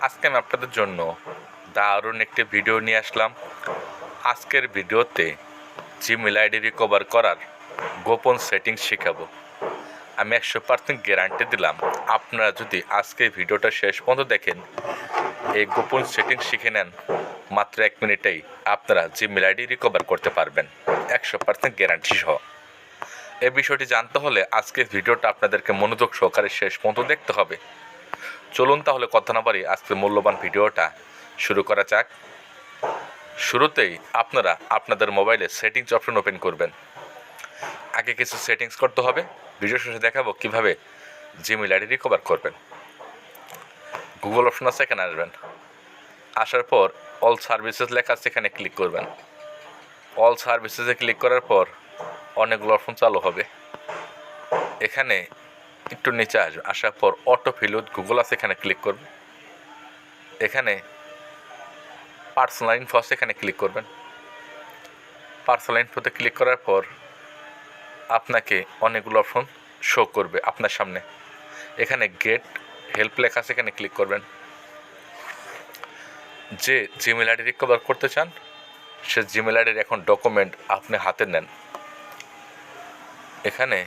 আজকে আমি আপনাদের জন্য দারুণ একটি ভিডিও নিয়ে আসলাম। আজকের ভিডিওতে জিমেইল আইডি রিকভার করার গোপন সেটিংস শেখাবো। আমি 100% গ্যারান্টি দিলাম, আপনারা যদি আজকে ভিডিওটা শেষ পর্যন্ত দেখেন, এই গোপন সেটিংস শিখে নেন, মাত্র 1 মিনিটেই আপনারা জিমেইল আইডি রিকভার করতে পারবেন, 100% গ্যারান্টি সহ। এই বিষয়টি জানতে হলে আজকের ভিডিওটা আপনাদেরকে মনোযোগ সহকারে শেষ পর্যন্ত দেখতে হবে। চলুন তাহলে কথা না বাড়িয়ে আজকের মূল্যবান ভিডিওটা শুরু করা যাক। শুরুতেই আপনারা আপনাদের মোবাইলে সেটিংস অপশন ওপেন করবেন। আগে কিছু সেটিংস করতে হবে, ভিডিও শেষে দেখাবো কীভাবে জিমেইল আইডি রিকভার করবেন। গুগল অপশন আছে, এখানে আসবেন। আসার পর অল সার্ভিসেস লেখা আছে, এখানে ক্লিক করবেন। অল সার্ভিসেসে ক্লিক করার পর অনেকগুলো অপশন চালু হবে। এখানে একটু নিচে আসবে, আসার পর অটো ফিল উইথ গুগল আছে, এখানে ক্লিক করবেন। এখানে পার্সোনাল ইনফো আছে, এখানে ক্লিক করবেন। পার্সোনাল ইনফোতে ক্লিক করার পর আপনাকে অনেকগুলো অপশন শো করবে আপনার সামনে। এখানে গেট হেল্প লেখা আছে, এখানে ক্লিক করবেন। যে জিমেইল আইডি রিকভার করতে চান, সে জিমেইল আইডির এখন ডকুমেন্ট আপনি হাতে নেন। এখানে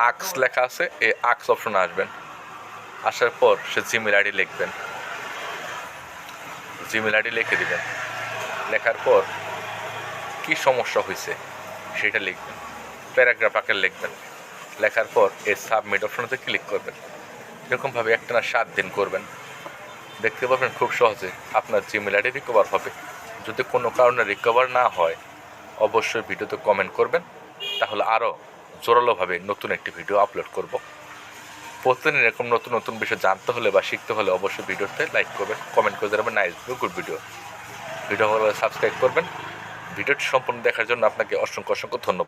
আক্স লেখা আছে, এই আক্স অপশনে আসবেন। আসার পর সে জিমেইল আইডি লিখবেন, জিমেইল আইডি লিখে দিবেন। লেখার পর কি সমস্যা হয়েছে সেটা লিখবেন, প্যারাগ্রাফ আকারে লিখবেন। লেখার পর এই সাবমিট অপশনতে ক্লিক করবেন। এরকমভাবে একটানা 7 দিন করবেন, দেখতে পাবেন খুব সহজে আপনার জিমেইল আইডি রিকভার হবে। যদি কোনো কারণে রিকভার না হয়, অবশ্যই ভিডিওতে কমেন্ট করবেন, তাহলে আরও জোরালোভাবে নতুন একটি ভিডিও আপলোড করব। প্রতিদিন এরকম নতুন নতুন বিষয় জানতে হলে বা শিখতে হলে অবশ্যই ভিডিওতে লাইক করবেন, কমেন্ট করে জানাবেন nice video, good video. Video ভালো সাবস্ক্রাইব করবেন। ভিডিওটি সম্পূর্ণ দেখার জন্য আপনাকে অসংখ্য ধন্যবাদ।